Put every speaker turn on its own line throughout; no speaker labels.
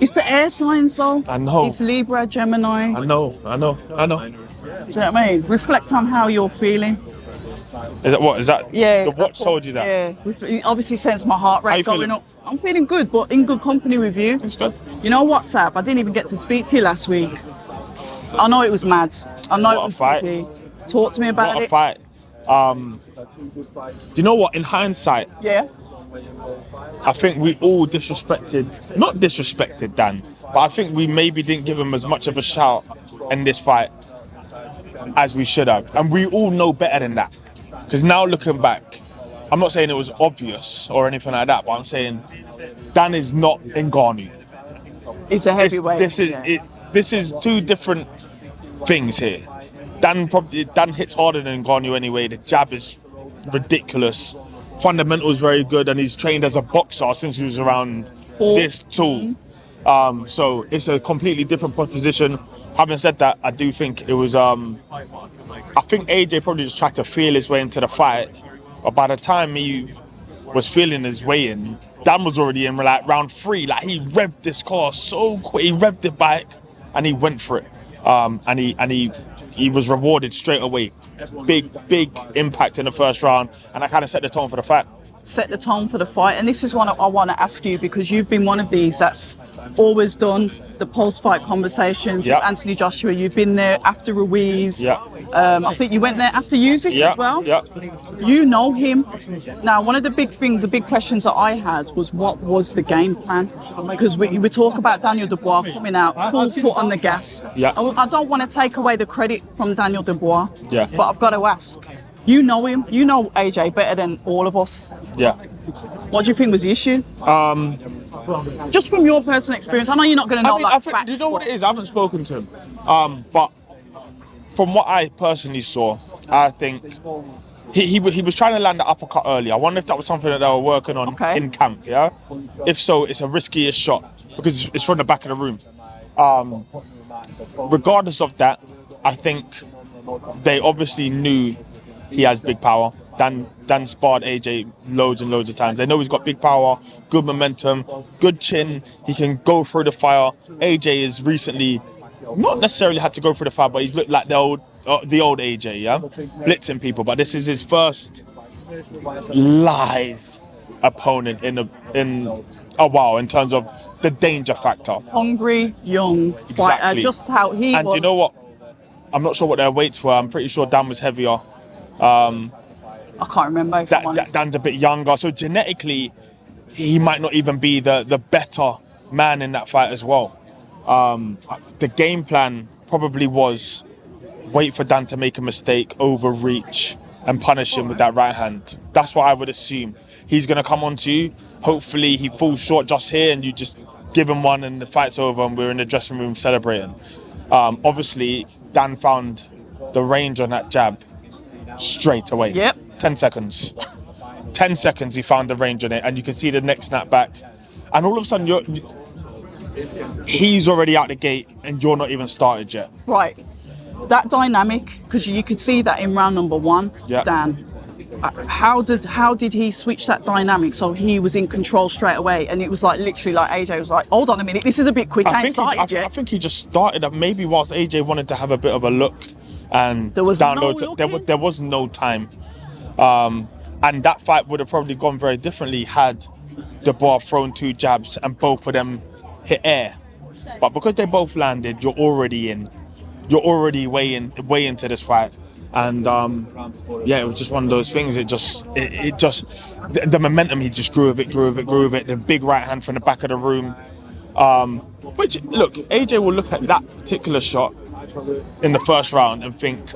It's the air signs, though.
I know.
It's Libra, Gemini.
I know.
Do you know what I mean? Reflect on how you're feeling.
Is that?
Yeah.
The watch told you that?
Yeah. It obviously sense my heart
How you
rate going
feeling?
up. I'm feeling good, but in good company with you.
It's good.
You know what, Sab? I didn't even get to speak to you last week. I know it was mad. I know
What
it
a
was
fight.
busy. Talk to me about
What a
it.
fight. Do you know what? In hindsight,
Yeah.
I think we all not disrespected Dan, but I think we maybe didn't give him as much of a shout in this fight as we should have. And we all know better than that. Because now looking back, I'm not saying it was obvious or anything like that, but I'm saying Dan is not Ngannou.
It's a heavyweight.
This is two different things here. Dan hits harder than Ngannou anyway. The jab is ridiculous. Fundamentals very good, and he's trained as a boxer since he was around this tall. So it's a completely different proposition. Having said that, I do think it was. I think AJ probably just tried to feel his way into the fight, but by the time he was feeling his way in, Dan was already in like round 3. Like he revved this car so quick, he revved the bike, and he went for it. And he was rewarded straight away. Big impact in the first round, and I kind of set the tone for the fight.
Set the tone for the fight, and this is what I want to ask you, because you've been one of these that's always done the post-fight conversations with Anthony Joshua. You've been there after Ruiz. I think you went there after Usyk as well. You know him. Now, one of the big questions that I had was, what was the game plan? Because we talk about Daniel Dubois coming out full foot on the gas. I don't want to take away the credit from Daniel Dubois, but I've got to ask. You know him. You know AJ better than all of us. What do you think was the issue? Just from your personal experience. I know you're not going to know facts.
Do you know what it is? I haven't spoken to him. But from what I personally saw, I think he was trying to land the uppercut early. I wonder if that was something that they were working on in camp, yeah? If so, it's a riskiest shot because it's from the back of the room. Regardless of that, I think they obviously knew he has big power. Dan sparred AJ loads and loads of times. They know he's got big power, good momentum, good chin. He can go through the fire. AJ has recently not necessarily had to go through the fire, but he's looked like the old AJ, yeah, blitzing people. But this is his first live opponent in a while in terms of the danger factor.
Hungry, young fighter, just how he was.
And do you know what? I'm not sure what their weights were. I'm pretty sure Dan was heavier.
I can't remember.
Dan's a bit younger, so genetically, he might not even be the better man in that fight as well. The game plan probably was wait for Dan to make a mistake, overreach, and punish him with that right hand. That's what I would assume. He's going to come on to you. Hopefully, he falls short just here, and you just give him one, and the fight's over, and we're in the dressing room celebrating. Obviously, Dan found the range on that jab straight away. 10 seconds. 10 seconds he found the range on it, and you can see the next snap back. And all of a sudden, he's already out the gate, and you're not even started yet.
Right. That dynamic, because you could see that in round number 1, Dan. How did he switch that dynamic so he was in control straight away? And it was like literally like AJ was like, hold on a minute, this is a bit quick. I
think he just started maybe whilst AJ wanted to have a bit of a look and
there was
download. There was no time. And that fight would have probably gone very differently had Dubois thrown 2 jabs and both of them hit air. But because they both landed, you're already in. You're already way into this fight. And it was just one of those things. It just the momentum, he just grew of it. The big right hand from the back of the room. Which, look, AJ will look at that particular shot in the first round and think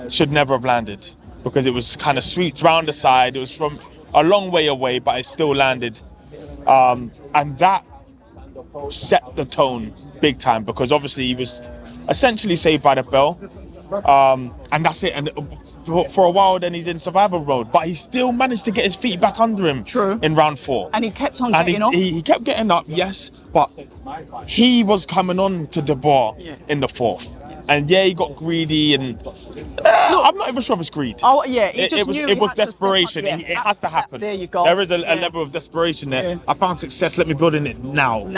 should never have landed, because it was kind of swept round the side. It was from a long way away, but it still landed. And that set the tone big time, because obviously he was essentially saved by the bell. And that's it. And for a while, then he's in survival mode. But he still managed to get his feet back under him.
True.
In round 4.
And he kept on getting up.
He kept getting up, yes. But he was coming on to Dubois in the 4th. And yeah, he got greedy, and I'm not even sure if it's greed.
Oh yeah, he just knew
it
he
was
had to
desperation.
step up.
It has to happen.
There you go.
There is a level of desperation there.
Yeah.
I found success. Let me build in it now. And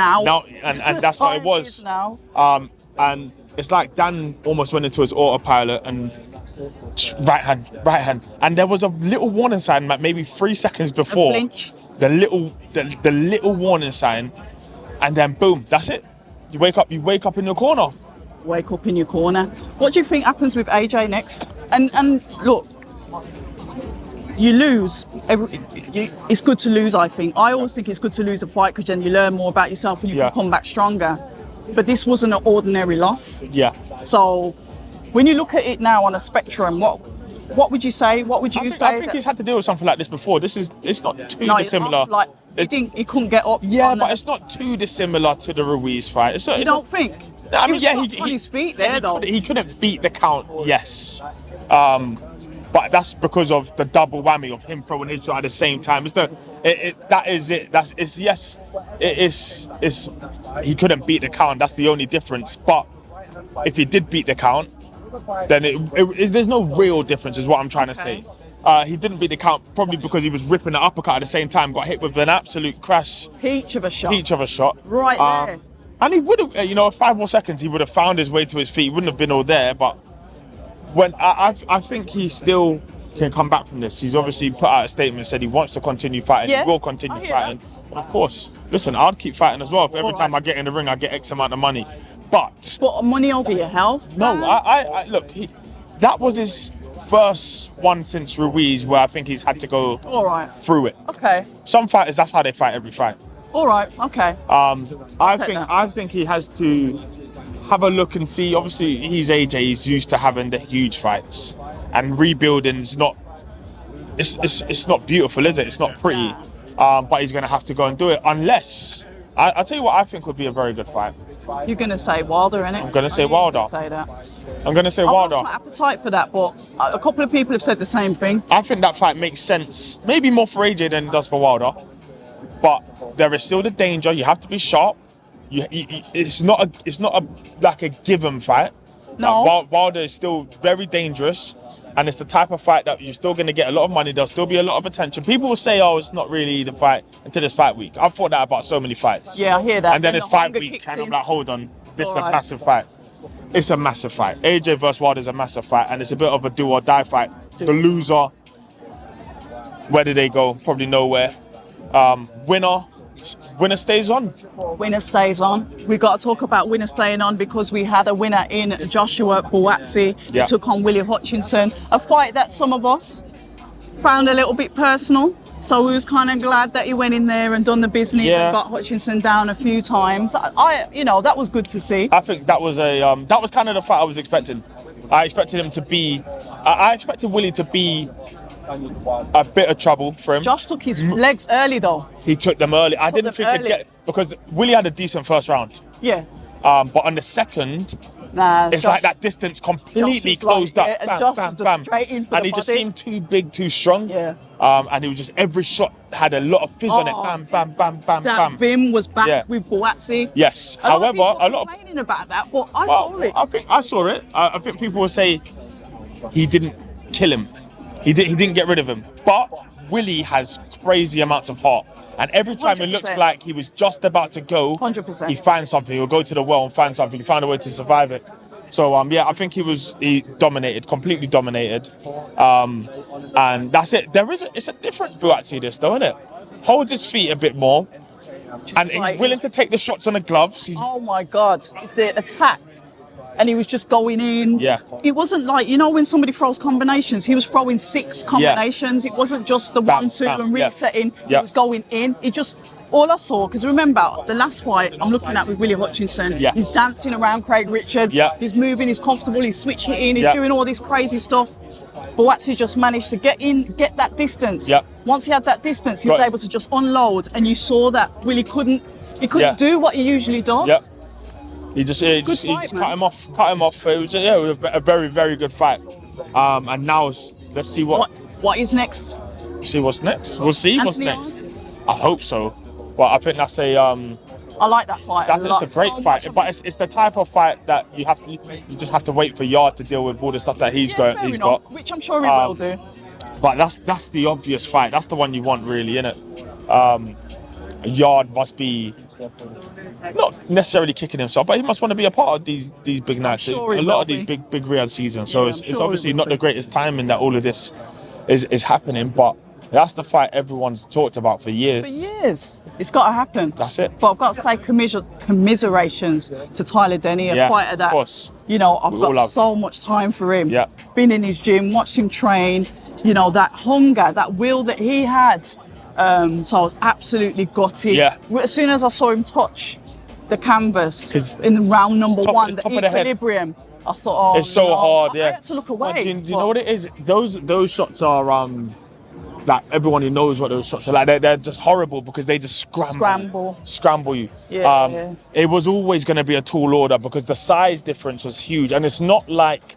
that's what it
Time
was.
is now.
And it's like Dan almost went into his autopilot and right hand, and there was a little warning sign, like maybe 3 seconds before.
A flinch.
The little warning sign, and then boom, that's it. You wake up in your corner.
Wake up in your corner. What do you think happens with AJ next? And look, you lose. It's good to lose, I think. I always think it's good to lose a fight because then you learn more about yourself and you can come back stronger. But this wasn't an ordinary loss.
Yeah.
So when you look at it now on a spectrum, what would you say? What would you say?
I think he's had to deal with something like this before. It's not too dissimilar.
Like he couldn't get up.
Yeah, but it's not too dissimilar to the Ruiz fight.
You don't think?
I mean,
he was on his feet there though.
He couldn't beat the count. Yes. But that's because of the double whammy of him throwing his shot at the same time. He couldn't beat the count. That's the only difference. But if he did beat the count, then there's no real difference, is what I'm trying to say. He didn't beat the count probably because he was ripping the uppercut at the same time, got hit with an absolute crash.
Peach of a shot.
Right there. And he would have, 5 more seconds, he would have found his way to his feet. He wouldn't have been all there. But when I think he still can come back from this. He's obviously put out a statement, said he wants to continue fighting.
Yeah,
he will continue fighting. And of course, listen, I'd keep fighting as well. If every time I get in the ring, I get X amount of money. But
money over your health?
No, I look, that was his first one since Ruiz where I think he's had to go through it.
Okay.
Some fighters, that's how they fight every fight.
All right, okay.
I think he has to have a look and see. Obviously, he's AJ. He's used to having the huge fights, and rebuilding's not. It's not beautiful, is it? It's not pretty. But he's going to have to go and do it unless. I'll tell you what I think would be a very good fight.
You're going to say Wilder, innit?
I'm going to say Wilder.
Say that.
I'm going to say Wilder.
I've got appetite for that, but a couple of people have said the same thing.
I think that fight makes sense, maybe more for AJ than it does for Wilder. But there is still the danger. You have to be sharp. It's not like a given fight.
No.
Like Wilder is still very dangerous, and it's the type of fight that you're still going to get a lot of money. There'll still be a lot of attention. People will say, "Oh, it's not really the fight until it's fight week." I've thought that about so many fights.
Yeah, I hear that.
And then it's fight week, and I'm like, "Hold on, this is a massive fight." It's a massive fight. AJ versus Wilder is a massive fight, and it's a bit of a do or die fight. The loser, where do they go? Probably nowhere. Winner stays on.
Winner stays on. We've got to talk about winner staying on because we had a winner in Joshua Buatsi. He took on Willie Hutchinson. A fight that some of us found a little bit personal. So we was kind of glad that he went in there and done the business and got Hutchinson down a few times. That was good to see.
I think that was kind of the fight I was expecting. I expected him to be. I expected Willie to be a bit of trouble for him.
Josh took his legs early though.
He took them early. I didn't think he'd get, because Willie had a decent first round.
Yeah.
But on the second, it's like that distance completely closed up. Bam, bam, bam. And he just seemed too big, too strong.
Yeah.
And he was just, every shot had a lot of fizz on it. Bam, bam, bam, bam,
that
bam.
Vim was back with Buatsi.
Yes.
However, a lot of complaining about that, but I saw it.
I think I saw it. I think people will say he didn't kill him. He didn't get rid of him. But Willie has crazy amounts of heart. And every time 100%. It looks like he was just about to go,
100%.
He finds something. He'll go to the well and find something. He found a way to survive it. So, I think he dominated, completely dominated. And that's it. It's a different Buatsi this though, isn't it? Holds his feet a bit more. And he's willing to take the shots on the gloves.
Oh my God. The attack. And he was just going in.
Yeah.
It wasn't like, when somebody throws combinations, he was throwing 6 combinations. It wasn't just the 1, 2 and resetting. He was going in. All I saw, because remember, the last fight I'm looking at with Willie Hutchinson, he's dancing around Craig Richards, he's moving, he's comfortable, he's switching in, he's doing all this crazy stuff. Buatsi just managed to get that distance. Once he had that distance, he was able to just unload, and you saw that Willie couldn't do what he usually does.
He just cut him off. It was a very, very good fight. And now let's see what
is next.
See what's next. We'll see what's next. I hope so. But I think that's
I like that fight.
It's a great fight, but it's the type of fight that you just have to wait for Yard to deal with all the stuff that he's got,
which I'm sure he will do.
But that's the obvious fight. That's the one you want, really, innit? Yard must be not necessarily kicking himself, but he must want to be a part of these big nights. A lot of these big Riyadh seasons. So it's obviously not the greatest timing that all of this is happening, but that's the fight everyone's talked about for years.
For years. It's got to happen.
That's it.
But I've got to say commiserations to Tyler Denny, a fighter that, you know, I've got so much time for him.
Yeah.
Been in his gym, watched him train, you know, that hunger, that will that he had. So I was absolutely gutted.
Yeah.
As soon as I saw him touch the canvas in the round number one, the equilibrium, I thought, oh,
it's so hard.
I had to look away.
Do you know what it is? Those shots are like everyone who knows what those shots are like. They're just horrible because they just scramble you.
Yeah,
It was always going to be a tall order because the size difference was huge, and it's not like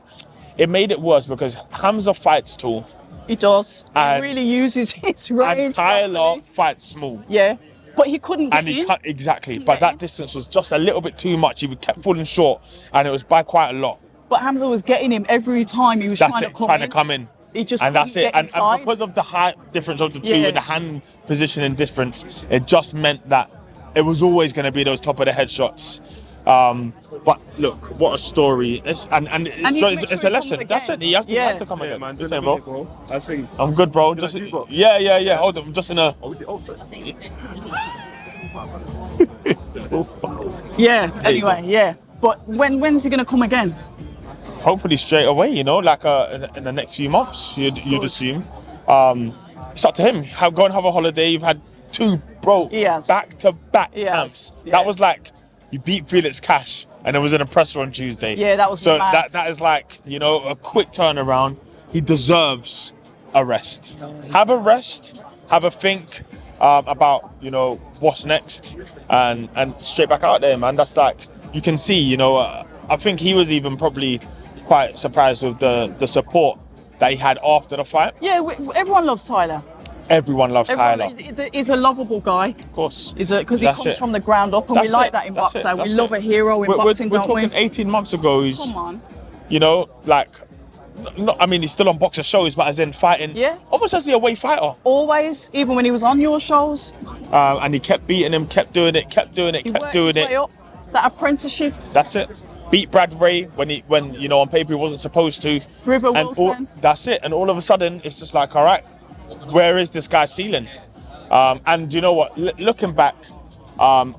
it made it worse because Hamza fights tall.
He does. He really uses his range.
And Tyler fights small.
Yeah. But he couldn't get in.
Cut exactly. But that distance was just a little bit too much. He kept falling short, and it was by quite a lot.
But Hamza was getting him every time he was trying to come in. He just
and that's it. And because of the height difference of the two and the hand positioning difference, it just meant that it was always going to be those top of the head shots. But look, what a story! It's a lesson. That's it. He has to come again, man. Just bro. I'm good, bro. Yeah. Hold on, I'm just in a.
Anyway. But when's he gonna come again?
Hopefully straight away. You know, like in the next few months, you'd assume. It's up to him. Go and have a holiday. You've had two, back-to-back camps. That was like. You beat Felix Cash, and it was in a presser on Tuesday.
Yeah, that was
so
mad.
that is like, you know, a quick turnaround. He deserves a rest. Have a rest. Have a think about, you know, what's next, and straight back out there, man. That's like you can see, you know. I think he was even probably quite surprised with the support that he had after the fight.
Yeah, everyone loves Tyler.
Everyone loves Tyler.
He's a lovable guy.
Of course.
Because he comes from the ground up, and we like that in boxing. We love a hero in boxing, don't we?
We're talking 18 months ago.
Come on.
You know, like, he's still on boxer shows, but as in fighting.
Yeah.
Almost as the away fighter.
Always, even when he was on your shows.
And he kept beating him, kept doing it.
He worked his way up. That apprenticeship.
That's it. Beat Brad Ray when you know on paper he wasn't supposed to.
River Wilson.
That's it. And all of a sudden it's just like, all right. Where is this guy's ceiling? And you know what? Looking back,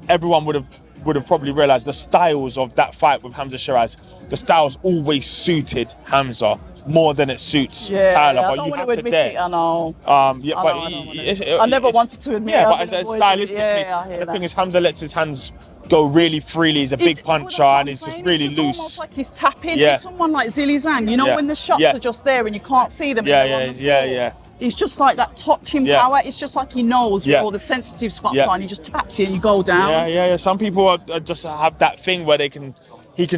everyone would have probably realised the styles of that fight with Hamza Shiraz. The styles always suited Hamza more than it suits Tyler.
But you have to admit it. I know. I never wanted to admit it.
Yeah, but stylistically, the thing is, Hamza lets his hands go really freely. He's a big puncher and he's just really loose. It's almost
like he's tapping. Yeah. Someone like Zhilei Zhang, you know, when the shots are just there and you can't see them.
Yeah.
It's just like that touching power. It's just like he knows where all the sensitive spots are, and he just taps you and you go down.
Yeah. Some people are just have that thing where he can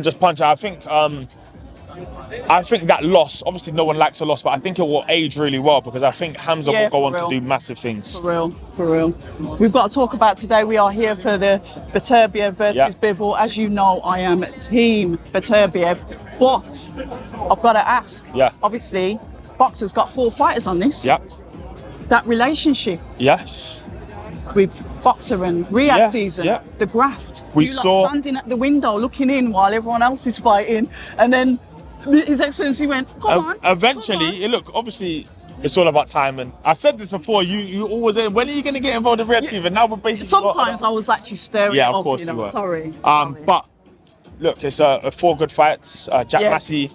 just punch. I think that loss, obviously no one likes a loss, but I think it will age really well because I think Hamza will go on to do massive things.
For real. We've got to talk about today. We are here for the Beterbiev versus Bivol. As you know, I am team Beterbiev, but I've got to ask.
Yeah.
Obviously, boxers got 4 fighters on this.
Yep.
That relationship.
Yes.
With boxer and Riyadh season, the graft.
We saw
standing at the window looking in while everyone else is fighting, and then His Excellency went, come on.
Eventually, look, obviously, it's all about timing. I said this before, you always say, when are you going to get involved in Riyadh TV? And now we're basically...
Sometimes I was actually staring
of course
you
were.
Sorry.
But, look, it's 4 good fights. Jack Massey,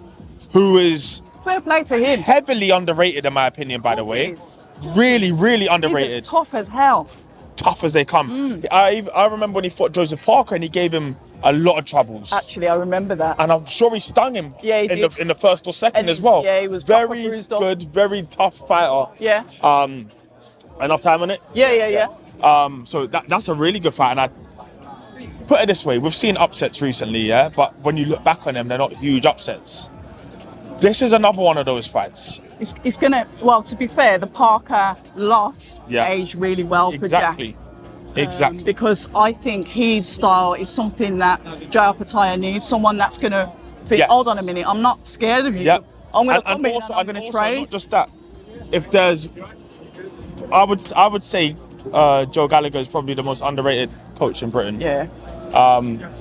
who is...
Fair play to him.
Heavily underrated, in my opinion, by the way. Really, really underrated.
He's as tough as hell.
Tough as they come. I remember when he fought Joseph Parker and he gave him a lot of troubles.
Actually, I remember that.
And I'm sure he stung him in the first or second as well.
Yeah, he was
very good, very tough fighter.
Yeah.
Enough time on it?
Yeah.
So that's a really good fight. And I put it this way, we've seen upsets recently, but when you look back on them, they're not huge upsets. This is another one of those fights.
It's gonna, well, to be fair, the Parker loss aged really well for Jack.
Exactly.
Because I think his style is something that Jai Pattaya needs. Someone that's going to think,
Yes.
hold on a minute, I'm not scared of you.
Yep.
I'm going to
And
come in
also,
and I'm going to trade.
not just that. If there's, I would say Joe Gallagher is probably the most underrated coach in Britain.
Yeah.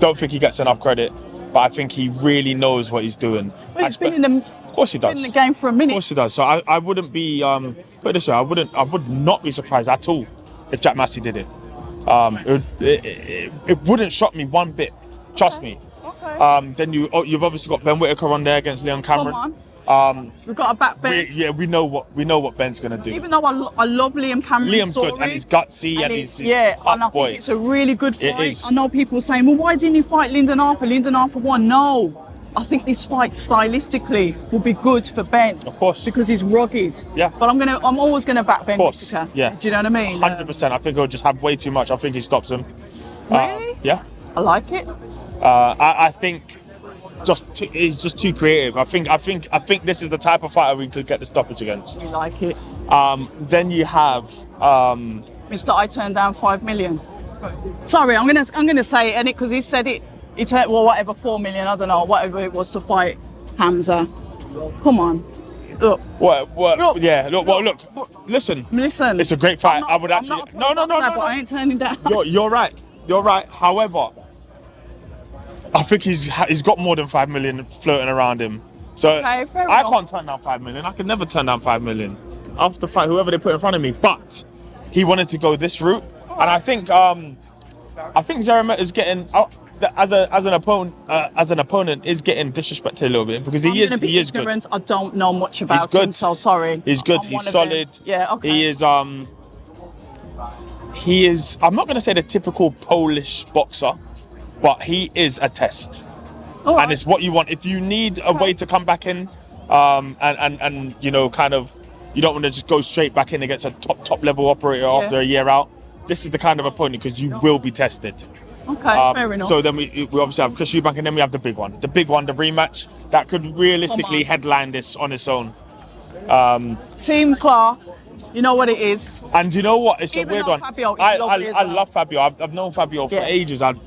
Don't think he gets enough credit, but I think he really knows what he's doing.
Well, he's been in the,
Of course he does.
been in the game for a minute.
Of course he does. So I wouldn't be put it this way, I would not be surprised at all if Jack Massey did it. It wouldn't shock me one bit. Trust me.
Okay.
Then you've obviously got Ben Whittaker on there against Leon Cameron.
Come on. We've got a back Ben.
We know what Ben's gonna do.
Even though I love Liam Cameron's
Liam's
story,
good and he's gutsy and he's
yeah,
tough
and I
boy.
think it's a really good fight.
It is.
I know people saying, well, why didn't he fight Lyndon Arthur? Lyndon Arthur won. No, I think this fight stylistically will be good for Ben.
Of course.
Because he's rugged.
Yeah.
But I'm always gonna back Ben.
Of course.
Whittaker.
Yeah.
Do you know what I mean?
100%. I think he'll just have way too much. I think he stops him.
Really?
Yeah.
I like it.
I think he's just too creative. I think this is the type of fighter we could get the stoppage against.
I like it.
Then you have
Mr. I turned down 5 million. Sorry, I'm gonna say it because he said it. He turned whatever 4 million. I don't know whatever it was to fight Hamza. Come on, look.
what?
Look,
Yeah. Look. Listen. It's a great fight. I would actually. No.
But I ain't turning down.
You're right. You're right. However, I think he's got more than 5 million floating around him. So
Okay, fair
I
enough.
can't turn down 5 million. I can never turn down 5 million. I have to fight whoever they put in front of me. But he wanted to go this route, and I think Zeramet is getting as an opponent is getting disrespected a little bit because he is good.
I don't know much about
He's good.
him, so sorry.
He's good.
I'm
He's
one of
solid.
them. Yeah. Okay.
He is. I'm not going to say the typical Polish boxer, but he is a test.
All right.
And it's what you want. If you need a way to come back in, and you know, kind of, you don't want to just go straight back in against a top level operator after a year out. This is the kind of opponent because you will be tested.
Okay, fair enough.
So then we obviously have Chris Eubank, and then we have the big one, the rematch that could realistically headline this on its own.
Team Clark, you know what it is.
And you know what? It's
Even
a weird
though
one.
Fabio is
I
lovely as well.
love Fabio. I've known Fabio for ages. And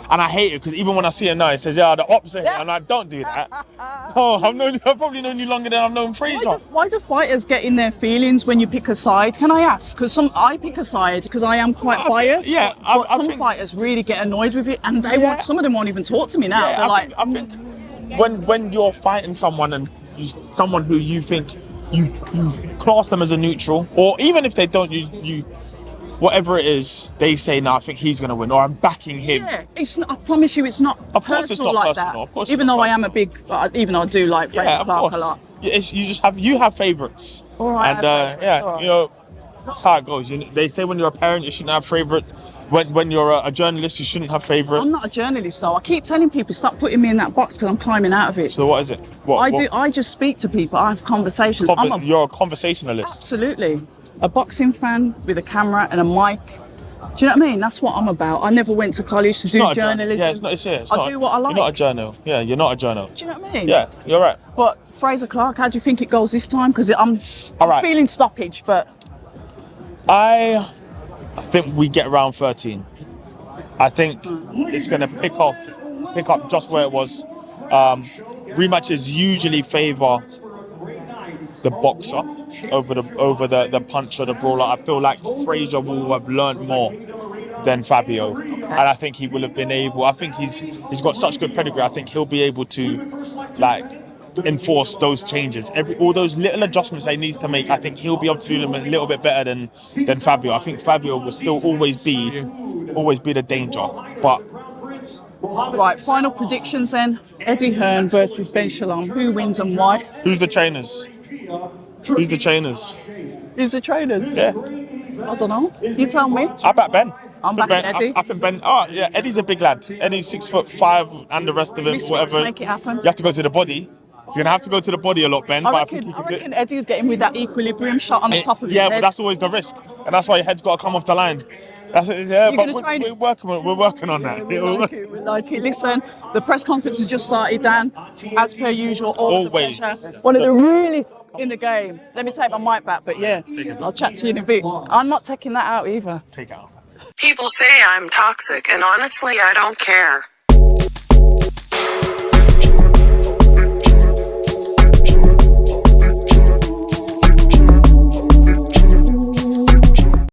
I hate it because even when I see him now, it says, "Yeah, the opposite," and I don't do that. I've probably known you longer than I've known Fraser.
Why do fighters get in their feelings when you pick a side? Can I ask? Because I pick a side because I am quite biased. But some fighters really get annoyed with it, and some of them won't even talk to me now. They're
I think when you're fighting someone and someone who you think you class them as a neutral, or even if they don't, you whatever it is, they say, "No, I think he's gonna win," or "I'm backing him."
Yeah, it's not, I promise you, it's not
Of course
personal
it's not
like
personal.
that.
Of course
even
it's
though
not
I am a big, even though I do like Fraser Clark a lot.
You have favourites.
All right,
and you know, that's how it goes. They say when you're a parent, you shouldn't have favourite. When you're a journalist, you shouldn't have favourites.
I'm not a journalist, though. I keep telling people stop putting me in that box because I'm climbing out of it.
So what is it?
I just speak to people. I have conversations.
You're a conversationalist.
Absolutely. A boxing fan with a camera and a mic. Do you know what I mean? That's what I'm about. I never went to college to do journalism.
I
do what I like.
You're not a journal. Yeah, you're not a journal.
Do you know what I mean?
Yeah, you're right.
But Fraser Clark, how do you think it goes this time? Because I'm feeling stoppage, but
I think we get around 13. I think it's going to pick up just where it was. Rematches usually favour the boxer over the punch or the brawler. I feel like Fraser will have learned more than Fabio, and I think he will have been able. I think he's got such good pedigree. I think he'll be able to enforce those changes. All those little adjustments he needs to make, I think he'll be able to do them a little bit better than Fabio. I think Fabio will still always be the danger. But
right, final predictions then. Eddie Hearn versus Ben Shalom. Who wins and why?
Who's the trainers? Who's the trainers?
Who's the trainers?
Yeah.
I don't know. You tell me.
I bet Ben.
I'm backing Eddie.
I think Ben. Oh yeah, Eddie's a big lad. Eddie's 6'5", and the rest of it, whatever.
To make it happen.
You have to go to the body. He's gonna have to go to the body a lot, Ben.
I reckon Eddie would get him with that equilibrium shot on the top of his head.
Yeah, but that's always the risk, and that's why your head's got to come off the line. But we're working on that.
We like it. Listen, the press conference has just started, Dan. As per usual, always. A pleasure. One of the really in the game. Let me take my mic back, but yeah, I'll chat to you in a bit. I'm not taking that out either.
Take it out.
People say I'm toxic, and honestly, I don't care.